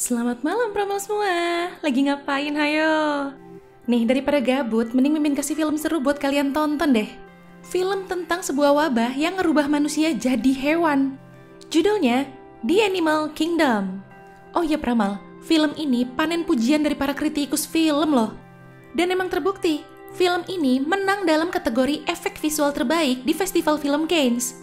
Selamat malam promo semua. Lagi ngapain hayo? Nih daripada gabut, mending Mimin kasih film seru buat kalian tonton deh. Film tentang sebuah wabah yang ngerubah manusia jadi hewan. Judulnya The Animal Kingdom. Oh ya Pramal, film ini panen pujian dari para kritikus film loh. Dan emang terbukti, film ini menang dalam kategori efek visual terbaik di Festival Film Cannes.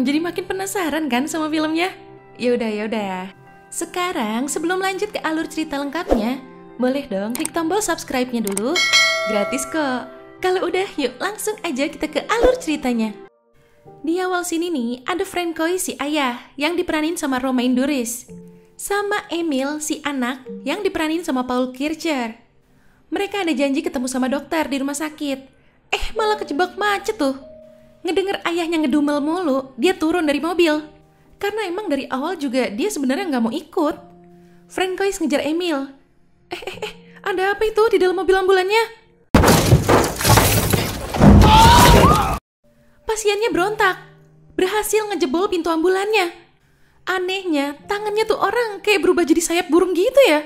Jadi makin penasaran kan sama filmnya? Yaudah. Sekarang sebelum lanjut ke alur cerita lengkapnya, boleh dong klik tombol subscribe-nya dulu. Gratis kok. Kalau udah, yuk langsung aja kita ke alur ceritanya. Di awal sini nih, ada Francois si ayah yang diperanin sama Romain Duris. Sama Emil si anak yang diperanin sama Paul Kircher. Mereka ada janji ketemu sama dokter di rumah sakit. Malah kejebak macet tuh. Ngedenger ayahnya ngedumel mulu, dia turun dari mobil. Karena emang dari awal juga dia sebenarnya nggak mau ikut. Francois ngejar Emil. Ada apa itu di dalam mobil ambulannya? Pasiennya berontak, berhasil ngejebol pintu ambulannya. Anehnya, tangannya tuh orang kayak berubah jadi sayap burung gitu ya.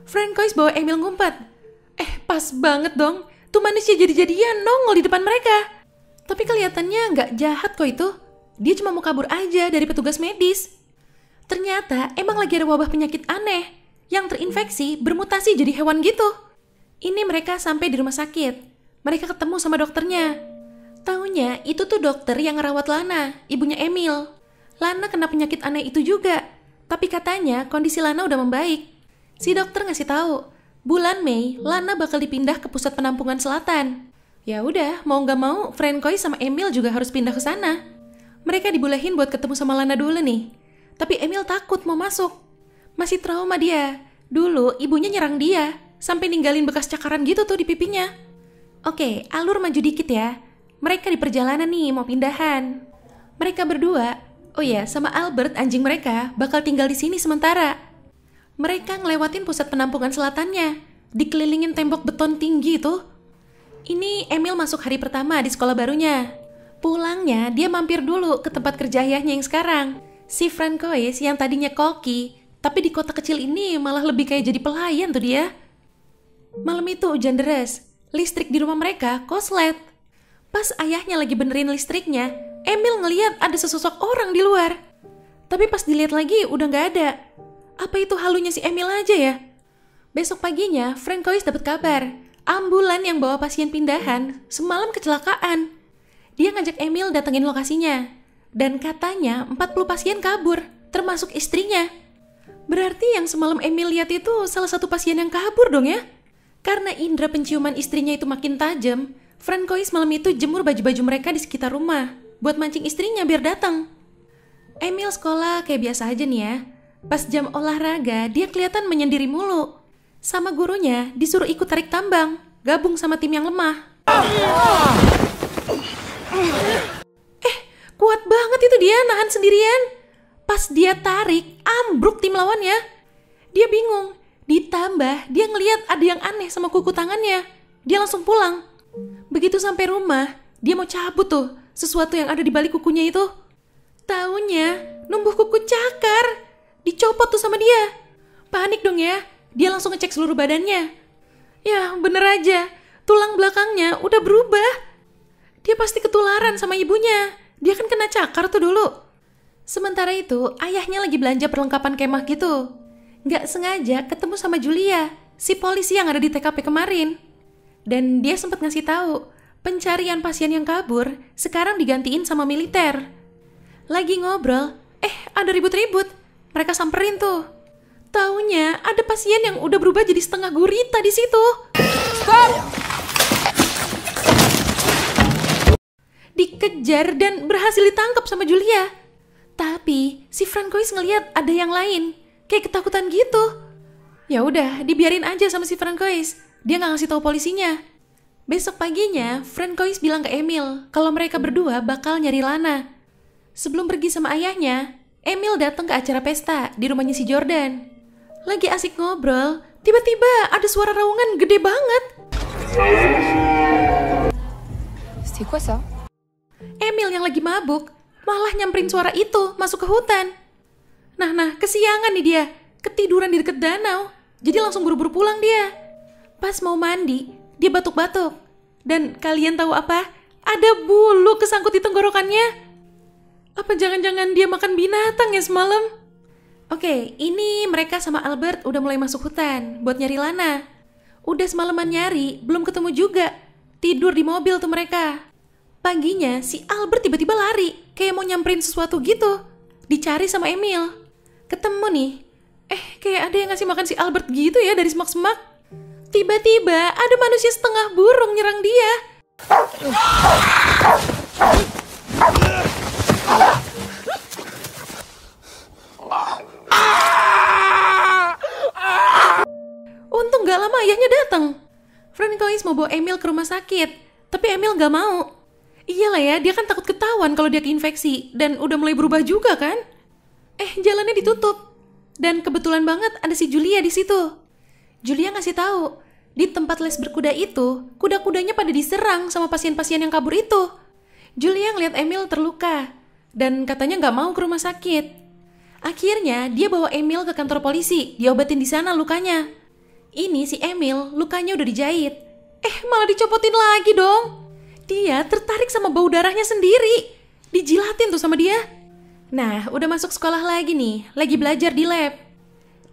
Francois bawa Emil ngumpet. Pas banget dong, tuh manusia jadi-jadian nongol di depan mereka. Tapi kelihatannya nggak jahat kok itu. Dia cuma mau kabur aja dari petugas medis. Ternyata emang lagi ada wabah penyakit aneh yang terinfeksi bermutasi jadi hewan gitu. Ini mereka sampai di rumah sakit. Mereka ketemu sama dokternya. Taunya itu tuh dokter yang ngerawat Lana, ibunya Emil. Lana kena penyakit aneh itu juga. Tapi katanya kondisi Lana udah membaik. Si dokter ngasih tahu, bulan Mei Lana bakal dipindah ke pusat penampungan selatan. Ya udah, mau nggak mau, Francois sama Emil juga harus pindah ke sana. Mereka dibolehin buat ketemu sama Lana dulu nih. Tapi Emil takut mau masuk. Masih trauma dia. Dulu ibunya nyerang dia, sampai ninggalin bekas cakaran gitu tuh di pipinya. Oke, alur maju dikit ya. Mereka di perjalanan nih, mau pindahan. Mereka berdua, sama Albert anjing mereka, bakal tinggal di sini sementara. Mereka ngelewatin pusat penampungan selatannya, dikelilingin tembok beton tinggi tuh. Ini Emil masuk hari pertama di sekolah barunya. Pulangnya dia mampir dulu ke tempat kerja ayahnya yang sekarang. Si Francois yang tadinya koki, tapi di kota kecil ini malah lebih kayak jadi pelayan tuh dia. Malam itu hujan deras, listrik di rumah mereka koslet. Pas ayahnya lagi benerin listriknya, Emil ngeliat ada sesosok orang di luar. Tapi pas dilihat lagi udah gak ada. Apa itu halunya si Emil aja ya? Besok paginya Francois dapat kabar. Ambulan yang bawa pasien pindahan semalam kecelakaan. Dia ngajak Emil datengin lokasinya. Dan katanya 40 pasien kabur, termasuk istrinya. Berarti yang semalam Emil lihat itu salah satu pasien yang kabur dong ya? Karena indera penciuman istrinya itu makin tajam, Francois malam itu jemur baju-baju mereka di sekitar rumah buat mancing istrinya biar datang. Emil sekolah kayak biasa aja nih ya. Pas jam olahraga, dia kelihatan menyendiri mulu. Sama gurunya disuruh ikut tarik tambang, gabung sama tim yang lemah. Kuat banget itu dia nahan sendirian. Pas dia tarik, ambruk tim lawannya. Dia bingung, ditambah dia ngelihat ada yang aneh sama kuku tangannya. Dia langsung pulang. Begitu sampai rumah, dia mau cabut tuh sesuatu yang ada di balik kukunya itu. Taunya numbuh kuku cakar. Dicopot tuh sama dia. Panik dong ya. Dia langsung ngecek seluruh badannya. Ya bener aja, tulang belakangnya udah berubah. Dia pasti ketularan sama ibunya. Dia kan kena cakar tuh dulu. Sementara itu, ayahnya lagi belanja perlengkapan kemah gitu. Gak sengaja ketemu sama Julia, si polisi yang ada di TKP kemarin. Dan dia sempat ngasih tahu, pencarian pasien yang kabur sekarang digantiin sama militer. Lagi ngobrol, ada ribut-ribut. Mereka samperin tuh. Taunya ada pasien yang udah berubah jadi setengah gurita di situ. Stop! Dikejar dan berhasil ditangkap sama Julia. Tapi si Francois ngelihat ada yang lain, kayak ketakutan gitu. Ya udah, dibiarin aja sama si Francois. Dia nggak ngasih tahu polisinya. Besok paginya, Francois bilang ke Emil kalau mereka berdua bakal nyari Lana. Sebelum pergi sama ayahnya, Emil datang ke acara pesta di rumahnya si Jordan. Lagi asik ngobrol, tiba-tiba ada suara raungan gede banget. C'est quoi ça? Emil yang lagi mabuk malah nyamperin suara itu masuk ke hutan. Nah, kesiangan nih dia. ketiduran di dekat danau. Jadi langsung buru-buru pulang dia. Pas mau mandi, dia batuk-batuk. Dan kalian tahu apa? Ada bulu kesangkut di tenggorokannya. Apa jangan-jangan dia makan binatang ya semalam? Oke, ini mereka sama Albert udah mulai masuk hutan buat nyari Lana. Udah semalaman nyari, belum ketemu juga. Tidur di mobil tuh mereka. Paginya si Albert tiba-tiba lari, kayak mau nyamperin sesuatu gitu. Dicari sama Emil. Ketemu nih. Kayak ada yang ngasih makan si Albert gitu ya dari semak-semak. Tiba-tiba ada manusia setengah burung nyerang dia. Untung gak lama ayahnya datang. Francois mau bawa Emil ke rumah sakit, tapi Emil gak mau. Iyalah ya, dia kan takut ketahuan kalau dia keinfeksi dan udah mulai berubah juga kan. Jalannya ditutup. Dan kebetulan banget ada si Julia di situ. Julia ngasih tahu, di tempat les berkuda itu, kuda-kudanya pada diserang sama pasien-pasien yang kabur itu. Julia ngeliat Emil terluka dan katanya nggak mau ke rumah sakit. Akhirnya dia bawa Emil ke kantor polisi, diobatin di sana lukanya. Ini si Emil lukanya udah dijahit. Malah dicopotin lagi dong. Dia tertarik sama bau darahnya sendiri. Dijilatin tuh sama dia. Nah, udah masuk sekolah lagi nih, lagi belajar di lab.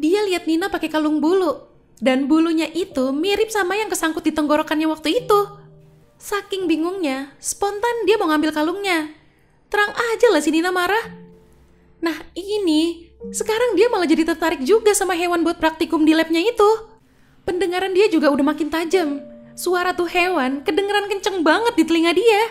Dia lihat Nina pakai kalung bulu, dan bulunya itu mirip sama yang kesangkut di tenggorokannya waktu itu. Saking bingungnya, spontan dia mau ngambil kalungnya. Terang aja lah si Nina marah. Nah ini, sekarang dia malah jadi tertarik juga sama hewan buat praktikum di labnya itu. Pendengaran dia juga udah makin tajam. Suara tuh hewan kedengeran kenceng banget di telinga dia.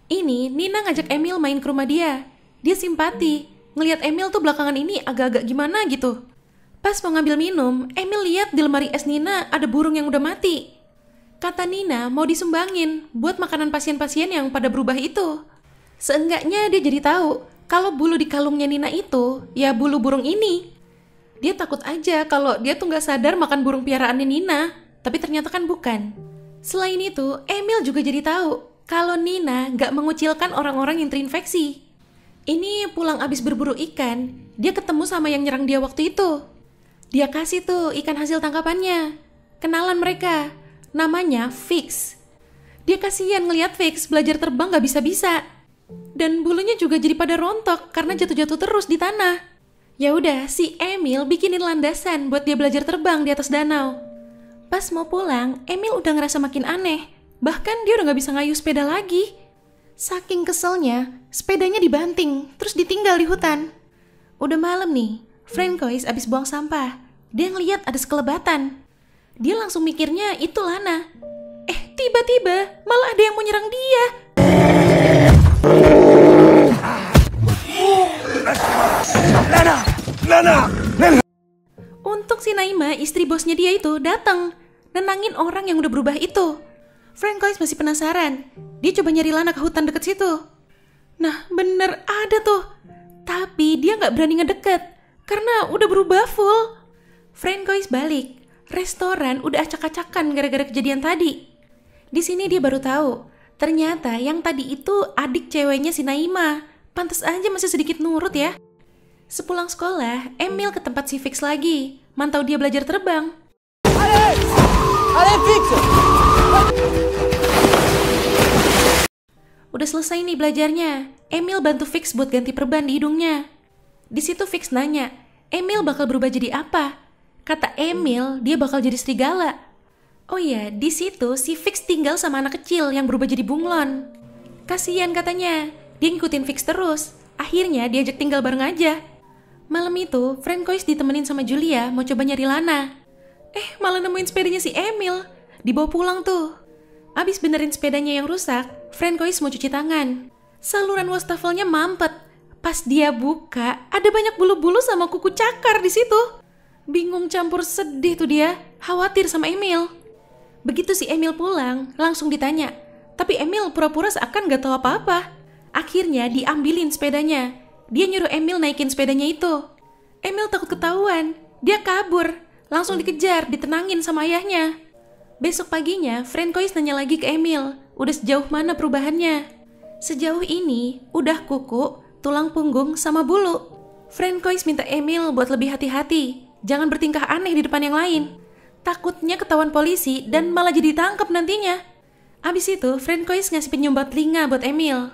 Ini Nina ngajak Emil main ke rumah dia. Dia simpati, ngelihat Emil tuh belakangan ini agak-agak gimana gitu. Pas mau ngambil minum, Emil lihat di lemari es Nina ada burung yang udah mati. Kata Nina mau disumbangin buat makanan pasien-pasien yang pada berubah itu. Seenggaknya dia jadi tahu kalau bulu di kalungnya Nina itu ya bulu burung ini. Dia takut aja kalau dia tuh gak sadar makan burung piaraannya Nina, tapi ternyata kan bukan. Selain itu, Emil juga jadi tahu kalau Nina gak mengucilkan orang-orang yang terinfeksi. Ini pulang abis berburu ikan, dia ketemu sama yang nyerang dia waktu itu. Dia kasih tuh ikan hasil tangkapannya. Kenalan mereka, namanya Fix. Dia kasihan ngeliat Fix belajar terbang gak bisa-bisa. Dan bulunya juga jadi pada rontok karena jatuh-jatuh terus di tanah. Ya udah, si Emil bikinin landasan buat dia belajar terbang di atas danau. Pas mau pulang, Emil udah ngerasa makin aneh. Bahkan dia udah gak bisa ngayuh sepeda lagi. Saking keselnya, sepedanya dibanting, terus ditinggal di hutan. Udah malam nih, Francois abis buang sampah. Dia ngeliat ada sekelebatan. Dia langsung mikirnya itu Lana. Tiba-tiba malah ada yang mau nyerang dia. Lana! Untung si Naima, istri bosnya dia itu, datang nenangin orang yang udah berubah itu. Francois masih penasaran. Dia coba nyari Lana ke hutan deket situ. Nah, bener ada tuh. Tapi dia gak berani ngedeket karena udah berubah full. Francois balik. Restoran udah acak-acakan gara-gara kejadian tadi. Di sini dia baru tahu, ternyata yang tadi itu adik ceweknya si Naima. Pantes aja masih sedikit nurut ya. Sepulang sekolah, Emil ke tempat si Fix lagi, mantau dia belajar terbang. Allez, Fix! Udah selesai nih belajarnya. Emil bantu Fix buat ganti perban di hidungnya. Di situ Fix nanya, Emil bakal berubah jadi apa? Kata Emil, dia bakal jadi serigala. Oh iya, di situ si Fix tinggal sama anak kecil yang berubah jadi bunglon. Kasian katanya, dia ngikutin Fix terus. Akhirnya diajak tinggal bareng aja. Malam itu, Francois ditemenin sama Julia mau coba nyari Lana. Malah nemuin sepedanya si Emil. Dibawa pulang tuh. Abis benerin sepedanya yang rusak, Francois mau cuci tangan. Saluran wastafelnya mampet. Pas dia buka, ada banyak bulu-bulu sama kuku cakar di situ. Bingung campur sedih tuh dia, khawatir sama Emil. Begitu si Emil pulang, langsung ditanya. Tapi Emil pura-pura seakan gak tahu apa-apa. Akhirnya diambilin sepedanya. Dia nyuruh Emil naikin sepedanya itu. Emil takut ketahuan. Dia kabur. Langsung dikejar, ditenangin sama ayahnya. Besok paginya, Francois nanya lagi ke Emil. Udah sejauh mana perubahannya? Sejauh ini, udah kuku, tulang punggung, sama bulu. Francois minta Emil buat lebih hati-hati, jangan bertingkah aneh di depan yang lain. Takutnya ketahuan polisi dan malah jadi ditangkap nantinya. Abis itu, Francois ngasih penyumbat telinga buat Emil.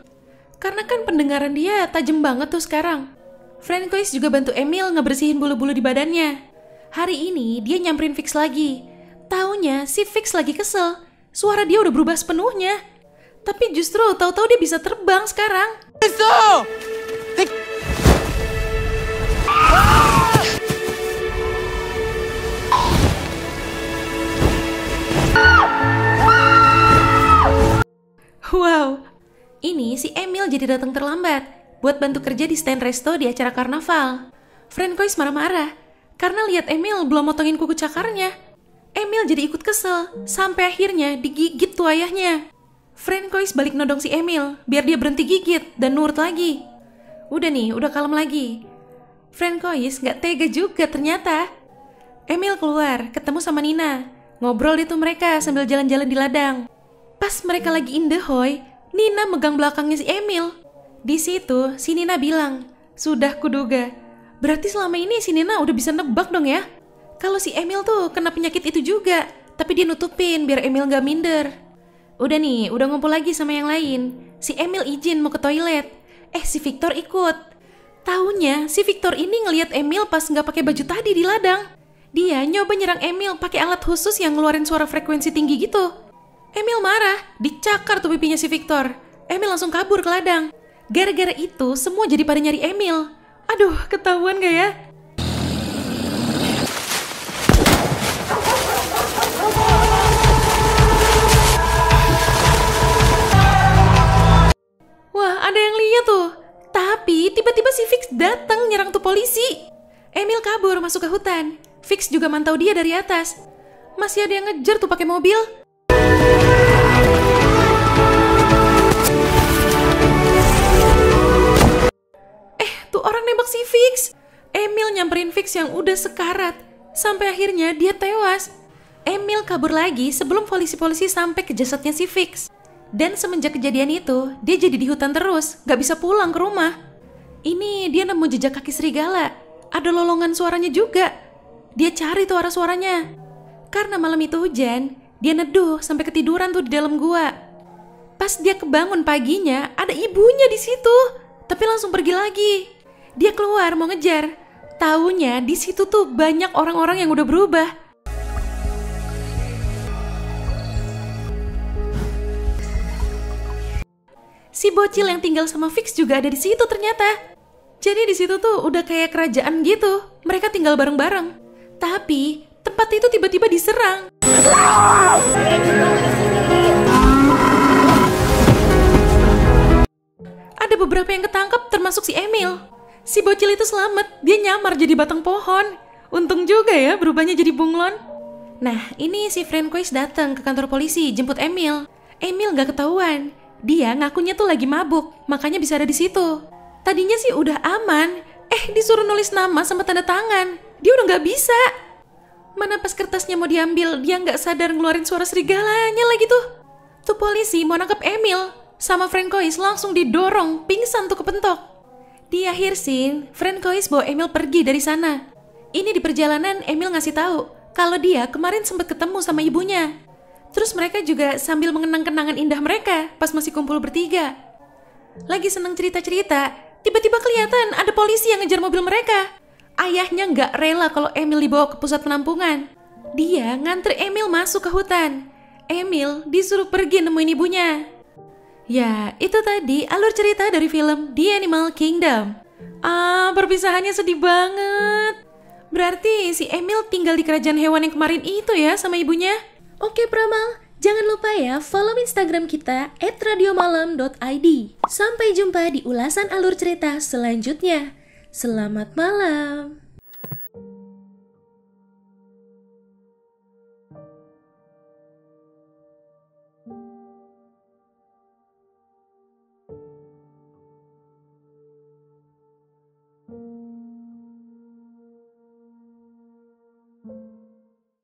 Karena kan pendengaran dia tajam banget tuh sekarang. Francois juga bantu Emil ngebersihin bulu-bulu di badannya. Hari ini dia nyamperin Fix lagi. Taunya si Fix lagi kesel. Suara dia udah berubah sepenuhnya. Tapi justru tahu-tahu dia bisa terbang sekarang. Wow, ini si Emil jadi datang terlambat buat bantu kerja di stand resto di acara karnaval. Francois marah-marah karena lihat Emil belum motongin kuku cakarnya. Emil jadi ikut kesel sampai akhirnya digigit tuh ayahnya. Francois balik nodong si Emil biar dia berhenti gigit dan nurut lagi. Udah nih, udah kalem lagi. Francois gak tega juga ternyata. Emil keluar, ketemu sama Nina. Ngobrol deh tuh mereka sambil jalan-jalan di ladang. Pas mereka lagi in the hoy, Nina megang belakangnya si Emil. Di situ si Nina bilang, "Sudah kuduga. Berarti selama ini si Nina udah bisa nebak dong ya. Kalau si Emil tuh kena penyakit itu juga, tapi dia nutupin biar Emil gak minder." Udah nih, udah ngumpul lagi sama yang lain. Si Emil izin mau ke toilet. Si Victor ikut. Taunya si Victor ini ngelihat Emil pas nggak pakai baju tadi di ladang. Dia nyoba nyerang Emil pakai alat khusus yang ngeluarin suara frekuensi tinggi gitu. Emil marah, dicakar tuh pipinya si Victor. Emil langsung kabur ke ladang. Gara-gara itu semua jadi pada nyari Emil. Aduh, ketahuan gak ya? Wah, ada yang lihat tuh. Tapi tiba-tiba si Fix datang nyerang tuh polisi. Emil kabur masuk ke hutan. Fix juga mantau dia dari atas. Masih ada yang ngejar tuh pakai mobil. Tuh orang nembak si Fix. Emil nyamperin Fix yang udah sekarat. Sampai akhirnya dia tewas. Emil kabur lagi sebelum polisi-polisi sampai ke jasadnya si Fix. Dan semenjak kejadian itu, dia jadi di hutan terus, gak bisa pulang ke rumah. Ini dia nemu jejak kaki serigala. Ada lolongan suaranya juga. Dia cari tuh arah suaranya. Karena malam itu hujan, dia neduh sampai ketiduran tuh di dalam gua. Pas dia kebangun paginya, ada ibunya di situ, tapi langsung pergi lagi. Dia keluar mau ngejar. Taunya di situ tuh banyak orang-orang yang udah berubah. Si bocil yang tinggal sama Fix juga ada di situ ternyata. Jadi di situ tuh udah kayak kerajaan gitu. Mereka tinggal bareng-bareng. Tapi tempat itu tiba-tiba diserang. Ada beberapa yang ketangkep termasuk si Emil. Si bocil itu selamat, dia nyamar jadi batang pohon. Untung juga ya berubahnya jadi bunglon. Nah, ini si Francois datang ke kantor polisi jemput Emil. Emil gak ketahuan. Dia ngakunya tuh lagi mabuk, makanya bisa ada di situ. Tadinya sih udah aman. Disuruh nulis nama sama tanda tangan. Dia udah gak bisa. Mana pas kertasnya mau diambil, dia gak sadar ngeluarin suara serigalanya lagi tuh. Tuh polisi mau nangkep Emil. Sama Francois langsung didorong, pingsan tuh kepentok. Di akhir scene, Francois bawa Emil pergi dari sana. Ini di perjalanan Emil ngasih tahu kalau dia kemarin sempat ketemu sama ibunya. Terus mereka juga sambil mengenang kenangan indah mereka pas masih kumpul bertiga. Lagi seneng cerita-cerita, tiba-tiba kelihatan ada polisi yang ngejar mobil mereka. Ayahnya nggak rela kalau Emil dibawa ke pusat penampungan. Dia ngantri Emil masuk ke hutan. Emil disuruh pergi nemuin ibunya. Ya, itu tadi alur cerita dari film The Animal Kingdom. Perpisahannya sedih banget. Berarti si Emil tinggal di kerajaan hewan yang kemarin itu ya sama ibunya. Oke Pramal, jangan lupa ya follow Instagram kita @radiomalam.id. Sampai jumpa di ulasan alur cerita selanjutnya. Selamat malam.